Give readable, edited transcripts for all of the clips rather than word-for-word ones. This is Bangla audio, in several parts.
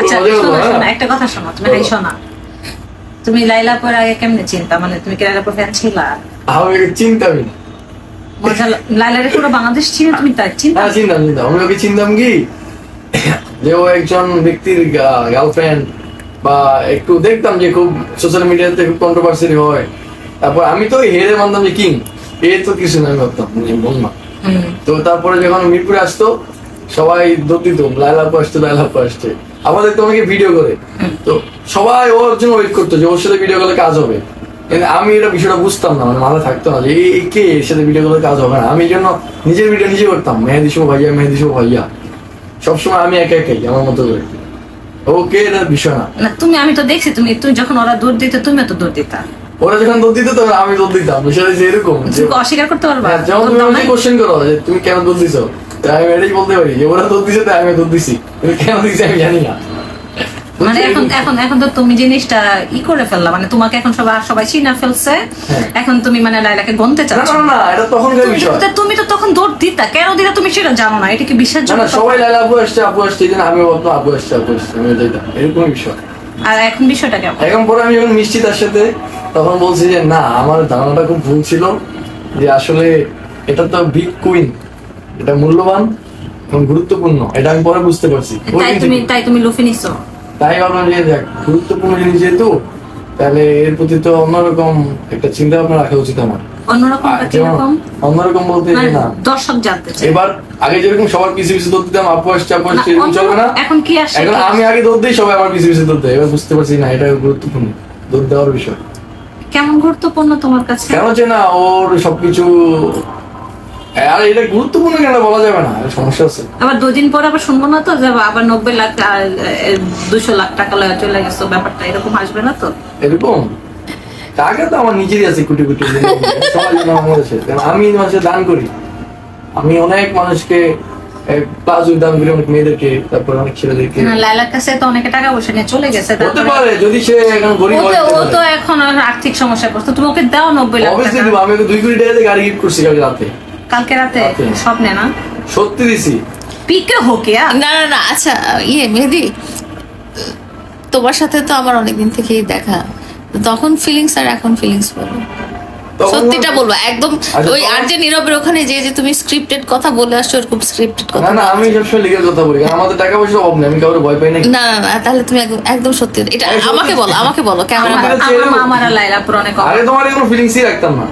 আচ্ছা একটা কথা শোনো, তুমি হাইছো না, তুমি লাইলা পর আগে কেমনে চিন্তা, মানে তুমি কি লাইলা পর ফ্যান ছিলা? আমি চিন্তামি না, লাইলারে পুরো বাংলাদেশ ছিল, তুমি তার চিন্তা? চিন্তাম আমি ওকে চিন্তাম কি যে ও একজন ব্যক্তির গার্লফ্রেন্ড, বা একটু দেখতাম যে খুব সোশ্যাল মিডিয়াতে খুব কন্ট্রোভার্সি হয়, তারপর আমি তো হেরে মানতাম যে কিং, এ তো কিছু না ভাবতাম বলমা। তো তারপরে যখন মিরপুরে আসতো সবাই দৌড় দিত, লাইলাপু আসছে লাইলাপু আসছে, আমাদের তো অনেকে ভিডিও করে, তো সবাই ওর জন্য ওয়েট করতো যে ওর সাথে ভিডিও করলে কাজ হবে। আমি এটা বিষয়টা বুঝতাম না, মানে মাথায় থাকতো না যে এই কে এর সাথে ভিডিও করলে কাজ হবে না। আমি জন্য নিজের ভিডিও নিজে করতাম, মেহেদি শুভ ভাইয়া মেহেদি শুভ ভাইয়া, সবসময় আমি একা একাই আমার মতো করে। ওকে এটা বিষয় না। তুমি, আমি তো দেখছি তুমি যখন ওরা দৌড় দিতে তুমিও তো দৌড় দিতা, ওরা যখন দৌড় দিত তখন আমি দৌড় দিতাম। বিষয়টা যে এরকম অস্বীকার করতে পারবা, যেমন তুমি আমাকে কোশ্চেন করো যে তুমি কেন দৌড় দিছো, তাই আমি এটাই বলতে পারি যে ওরা দৌড় দিছে তাই আমি দৌড় দিছি, তুমি কেন দিছি আমি জানি না। মানে এখন তো তুমি জিনিসটা করে ফেললা, মানে তোমাকে এখন সবাই চিনা ফেলছে, এখন তুমি মানে লাইলাকে গনতে চাচ্ছ? না, এটা তখনকার বিষয়। তুমি তো তখন দৌড় দিতা, কেন দিতা তুমি সেটা জানো না, এটা কি বিশ্বাসযোগ্য? না, সবাই লাইলা আপু আসছে আপু আসছে, আমি বলতো আপু আসছে আপু আসছে, আমি যাইতাম, এরকম বিষয়। আর এখন বিষয়টা কেমন? এখন পরে আমি যখন মিষ্টি তার সাথে, তখন বলছি যে না, আমার ধারণাটা খুব ভুল ছিল, যে আসলে এটা তো বিগ কুইন, এটা মূল্যবান এবং গুরুত্বপূর্ণ, এটা আমি পরে বুঝতে পারছি। তাই তুমি লুফে নিছো? তাই ভাবলাম যে দেখ, গুরুত্বপূর্ণ জিনিস যেহেতু, তাহলে এর প্রতি তো অন্যরকম একটা চিন্তা ভাবনা রাখা উচিত আমার। অন্যরকম বলতে না, দর্শক জানতে চায়। এবার আগে যেরকম সবার পিছু পিছু দৌড় দিতাম, আপু আসছে আপু আসছে, এরকম চলবে না। এখন কি আসছে? এখন আমি আগে দৌড় দিই, সবাই আমার পিছু পিছু দৌড় দেয়। এবার বুঝতে পারছি না, এটা গুরুত্বপূর্ণ দৌড় দেওয়ার বিষয়। কেমন গুরুত্বপূর্ণ তোমার কাছে? কেন যে না, ওর সবকিছু, আর এটা গুরুত্বপূর্ণ কেন বলা যাবে না, সমস্যা আছে। আবার 2 দিন পর আবার শুনবো না তো যে আবার 90 লাখ 200 লাখ টাকা চলে গেছে, ব্যাপারটা এরকম আসবে না তো? এরকম টাকা তো আমার নিজেরই আছে কোটি কোটি, আমি মানুষের দান করি, আমি অনেক মানুষকে প্লাজো দান করি, অনেক মেয়েদেরকে, তারপর অনেক ছেলেদেরকে। লাইলার কাছে তো অনেকে টাকা পয়সা নিয়ে চলে গেছে, হতে পারে যদি সে এখন গরিব হয়, ও তো এখন আর্থিক সমস্যা পড়ছে, তুমি ওকে দাও 90 লাখ অবশ্যই দেব। আমি ওকে 2 কোটি টাকা দিয়ে গাড়ি গিফট করছি কালকে রাতে স্বপ্নে না, সত্যি দিছি। পিকে হোকিয়া না না না। আচ্ছা মেহেদি, তোমার সাথে তো আমার অনেকদিন থেকেই দেখা, তখন ফিলিংস আর এখন ফিলিংস বলো, সত্যিটা বলবো একদম। ওই আর যে নীরবের ওখানে যে তুমি স্ক্রিপ্টেড কথা বলে আসছো, ওরকম স্ক্রিপ্টেড কথা না, আমি সবসময় লিগেল কথা বলি, আমাদের টাকা পয়সা অভাব নেই, আমি কাউকে ভয় পাই না। না না না, তাহলে তুমি একদম সত্যি এটা আমাকে বলো ক্যামেরা। আমার লাইলা পুরো অনেক, আরে তোমার কোনো ফিলিংসই রাখতাম না।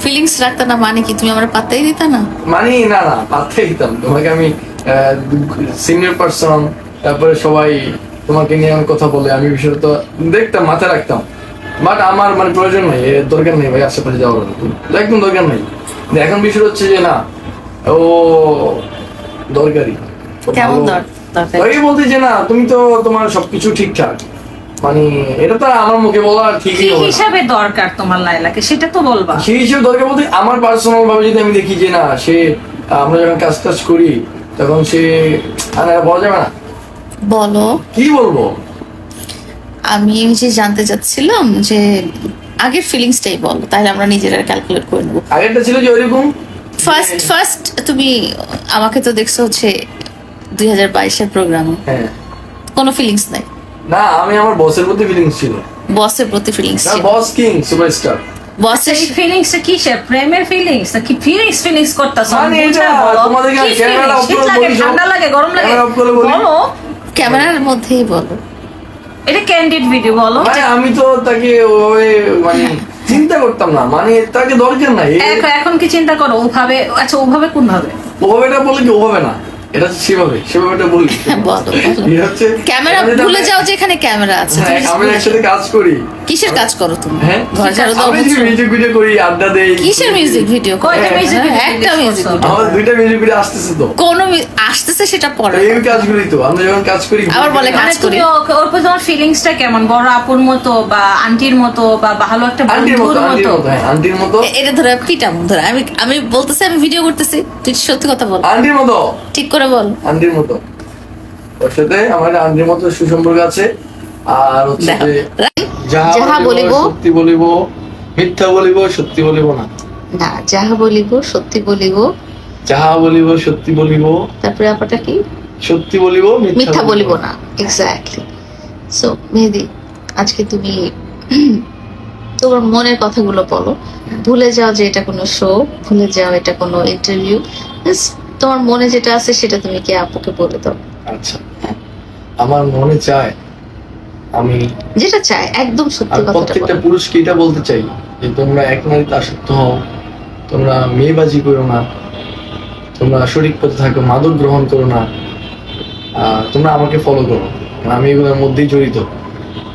ফিলিংস রাখতা না মানে কি? তুমি আমার পাত্তাই দিতা না? মানে না, পাত্তাই দিতাম তোমাকে, আমি সিনিয়র পার্সন, তারপরে সবাই তোমাকে নিয়ে আমি কথা বলে, আমি বিষয়টা তো দেখতাম, মাথায় রাখতাম, বাট আমার মানে প্রয়োজন নাই, দরকার নেই ভাই আশেপাশে যাওয়ার, একদম দরকার নেই। এখন বিষয় হচ্ছে যে না, ও দরকারি, বলতে যে না তুমি তো তোমার সবকিছু ঠিকঠাক, মানে এটা তো আমার মুখে বলা ঠিকই হিসাবে দরকার তোমার লাইলাকে, সেটা তো বলবা। সেই হিসেবে দরকার বলতে আমার পার্সোনাল ভাবে যদি আমি দেখি যে না, সে আমরা যখন কাজ টাজ করি তখন সে বলা যাবে না। বলো, কি বলবো? আমি যে জানতে চাচ্ছিলাম যে আগের ফিলিংসটাই বলো, তাহলে আমরা নিজেরা ক্যালকুলেট করে নেবো। আগেরটা ছিল যে ওইরকম ফার্স্ট তুমি আমাকে তো দেখছো হচ্ছে 2022-এর প্রোগ্রামে, কোনো ফিলিংস নাই? না, আমি আমার বসের প্রতি ফিলিংস ছিল। বসের প্রতি ফিলিংস ছিল? বস কিং সুপারস্টার। বসের ফিলিংস কি? প্রেমের ফিলিংস নাকি ফিলিংস করতেছ? মানে এটা তোমাদেরকে ক্যামেরা অফ করে বলি, ঠান্ডা লাগে গরম লাগে বলো, ক্যামেরার মধ্যেই বলো, এটা ক্যান্ডিড ভিডিও বলো। মানে আমি তো তাকে ওভাবে মানে চিন্তা করতাম না, মানে তাকে দরকার নাই। এখন কি চিন্তা করো ওভাবে? আচ্ছা ওভাবে কোন ভাবে? ওভাবেটা বলে কি ওভাবে না, এটা সেভাবে এটা বলি। ক্যামেরা ভুলে যাও যে এখানে ক্যামেরা আছে, আমরা একসাথে কাজ করি। কিসের কাজ করো তুমি? ঘর ঝাড়ু দাও, মিউজিক ভিডিও করি, আড্ডা দেই। কিসের মিউজিক ভিডিও? কয়টা মিউজিক ভিডিও? একটা মিউজিক ভিডিও। আমার 2টা মিউজিক ভিডিও আসতেছে তো। কোন আসতেছে সেটা পরে। এই কাজগুলোই তো আমরা যখন কাজ করি। আবার বলে কাজ করি। ওর প্রতি তোমার ফিলিংসটা কেমন? বড় আপুর মতো বা আন্টির মতো বা ভালো একটা বন্ধুর মতো? আন্টির মতো। এটা ধরে পিটা ধরে আমি বলতেছি, আমি ভিডিও করতেছি, তুই সত্যি কথা বল। আন্টির মতো, ঠিক করে বল। আন্টির মতো। ওর সাথে আমার আন্টির মতো সুসম্পর্ক আছে। আর হচ্ছে যাহা বলিব সত্যি বলিব, মিথ্যা বলিব সত্যি বলিব না। না, যাহা বলিব সত্যি বলিব, যাহা বলিব সত্যি বলিব। তারপরে আপাটা কি? সত্যি বলিব মিথ্যা বলিব না। এক্স্যাক্টলি। সো মেহেদি, আজকে তুমি তোমার মনের কথাগুলো বলো। ভুলে যাও যে এটা কোনো শো, ভুলে যাও এটা কোনো ইন্টারভিউ। তোমার মনে যেটা আছে সেটা তুমি কি আপুকে বলে দাও। আচ্ছা, আমার মনে চায়, আমি যেটা চাই একদম সত্যি কথাটা প্রত্যেকটা বলো। পুরুষকে এটা বলতে চাই যে তোমরা এক নারীতে আসক্ত হও, তোমরা মেয়েবাজি করো না, তোমরা সঠিক পথে থাকো, মাদক গ্রহণ করো না, তোমরা আমাকে ফলো করো, আমি এগুলোর মধ্যেই জড়িত।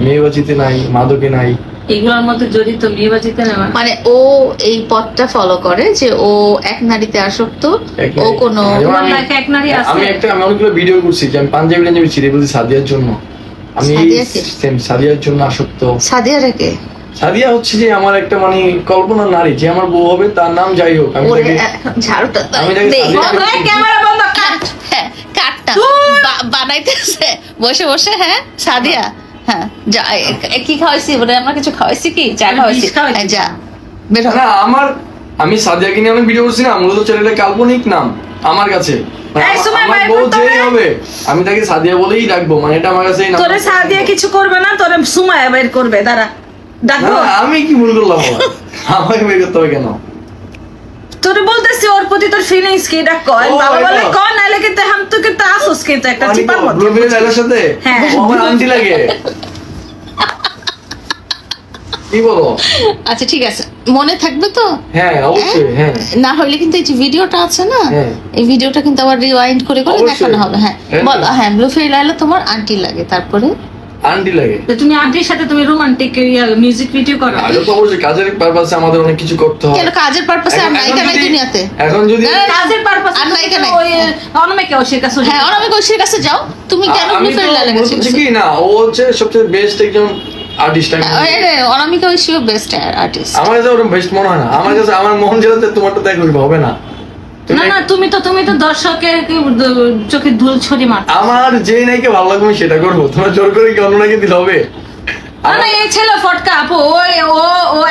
মেয়েবাজিতে নাই, মাদকে নাই, এগুলোর মধ্যে জড়িত বিয়েবাজিতে না। মানে ও এই পথটা ফলো করে যে ও এক নারীতে আসক্ত, এক ও নারী- কোনো তোমার লাইফে এক নারী আছে? আমি অনেকগুলো ভিডিও করছি যে আমি পাঞ্জাবি ছিঁড়ে বলছি সাদিয়ার জন্য, আমি সাদিয়াকে? সাদিয়ার জন্য আসক্ত। সাদিয়া রেখে সাদিয়া হচ্ছে যে আমার একটা মানে কল্পনা নারী, যে আমার বউ হবে, তার নাম যাই হোক, আমি ওরে তাকে ঝাড়ুটা তো আমি তাকে দে। সাদিয়া- বন্ধ, এই ক্যামেরা বন্ধ, কাট। হ্যাঁ, কাটটা বানাইতেছে বসে বসে। হ্যাঁ সাদিয়া, হ্যাঁ যা কি খাওয়াইছি বলে, আমরা কিছু খাওয়াইছি কি চা আমি খাওয়াইছি, বিষ খাওয়াইছি। হ্যাঁ, যা বের হ। না, আমি সাদিয়াকে নিয়ে অনেক ভিডিও করছি না, মূলত চ্যানেলে কাল্পনিক নাম আমার কাছে, মানে এই সময় আমার বাইর বউ করতে যেই হবে। হবে আমি তাকে সাদিয়া বলেই ডাকবো, মানে এটা আমার কাছে তোরে সাদিয়া কিছু করবে না, তোরে সুমায়া বের করবে, দাঁড়া ডাকবো। আমি কি ভুল করলাম আবার? আমাকে বের করতে হবে কেন? তোরে বলতেছি ওর প্রতি তোর ফিলিংস কি, এটা কয় ও, বাবা বলে এটা। কয়, নাইলে কিন্তু হাম তো কিন্তু আসোস কিন্তু একটা মানে চিপার মধ্যে। ব্লু বেলের লাইলার সাথে হ্যাঁ। ও আমার আন্টি লাগে, কি বলো? আচ্ছা ঠিক আছে, মনে থাকবে তো? হ্যাঁ অবশ্যই, হ্যাঁ না হইলে কিন্তু এই যে ভিডিওটা আছে না, হ্যাঁ। এই ভিডিওটা কিন্তু আবার রিওয়াইন্ড করে করে অবশ্যই। দেখানো হবে। হ্যাঁ হ্যাঁ। বল। হ্যাঁ, ব্লু ফেরি লাইলা তোমার আন্টি লাগে, তারপরে আন্টি লাগে। তো তুমি আন্টির সাথে তুমি রোমান্টিক মিউজিক ভিডিও করো? আগে তো অবশ্যই কাজের পারপাসে আমাদের অনেক কিছু করতে হয়। কেন কাজের পারপাসে আর এখন নায়িকা নাই যদি- দুনিয়াতে? এখন যদি না, কাজের পারপাস আর নায়িকা নাই। ওই অনমেকে ওর কাছে হ্যাঁ, অনামিক ঐশীর কাছে যাও, তুমি কেন আমি ব্লু তো ফেরি লাইলা কাছে বলছি কি না, ও হচ্ছে সবচেয়ে বেস্ট একজন আর্টিস্ট। অনামিকা ঐশীও বেস্ট আর্টিস্ট। আমার কাছে ওরকম বেস্ট মনে হয় না, আমার কাছে আমার মন যেটাতে তোমারটা তাই করবে, হবে না। না না, তুমি তো দর্শকের চোখে ধুল ছড়ি মার। আমার যে নাইকে ভালো লাগবে আমি সেটা করবো, তোমার জোর করে কি অন্য নাকি দিলে হবে? না না, এই ছেলে ফটকা আপু, ওই ও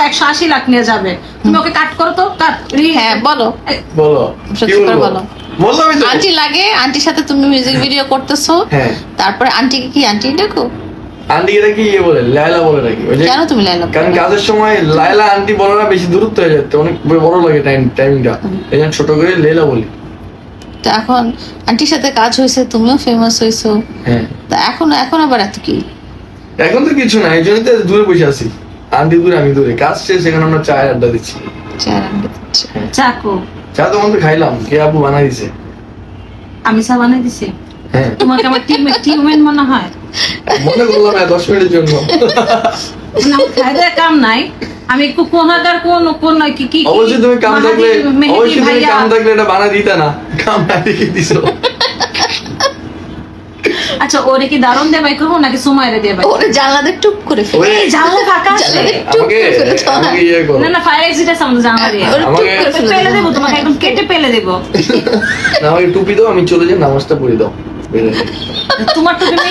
180 লাখ নিয়ে যাবে, তুমি ওকে কাট করো তো, কাট। হ্যাঁ বলো, বলো সত্যি কি করে বলবো? বলো। বললাম তো। আন্টি লাগে, আন্টির সাথে তুমি মিউজিক ভিডিও করতেছো, হ্যাঁ। তারপরে আন্টিকে কি আন্টি ডাকো? আন্টি এটা কি ইয়ে বলে, লায়লা বলে নাকি? ওই যে কেন তুমি লাইলা? কারণ কাজের সময় লায়লা আন্টি বলাটা বেশি দূরত্ব হয়ে যাচ্ছে, অনেক বড় লাগে টাইমিংটা, এই জন্য ছোট করে লেলা বলি। তো এখন আন্টির সাথে কাজ হয়েছে, তুমিও ফেমাস হয়েছো, হ্যাঁ, তা এখন আবার এত কি? এখন তো কিছু না, এই জন্যই তো দূরে বসে আছি, আন্টি দূরে আমি দূরে, কাজ শেষ, সেখানে আমরা চায়ের আড্ডা দিচ্ছি। চেহারা দিচ্ছে। চাকু চা তো আমাদের খাইলাম, কে আপু বানাই দিছে। আমি চা বানাই দিছি, হ্যাঁ, তোমাকে আমার টিউমেন মনে হয়? মনে করলাম 10 মিনিটের জন্য। না, খাই দেয় কাম নাই, আমি কোন কি কি অবশ্যই তুমি কাম থাকলে, মেহেদি অবশ্যই তুমি ভাইয়া। কাম থাকলে এটা বানাই দিতা না, কাম না দেখে দিছো। আচ্ছা, ওরে কি দারুন দেবাই করবো নাকি সুমাইরে দেবাই? ওরে জানলাতে টুক করে ফেলে, ওরে, এই জানলা ফাঁকা আছে। জানলা টুক আমাকে করে ফেলে তো। আমাকে ইয়ে করো না না, ফায়ার এক্সিট আছে আমাদের জানলা দিয়ে। ওরে টুক আমাকে- করে ফেলে পেলে দেবো তোমাকে, একদম কেটে পেলে দেবো। না, আমাকে টুপি দাও, আমি চলে যাই, নামাজটা পড়ে দাও, বেরোয়। তোমার তো তুমি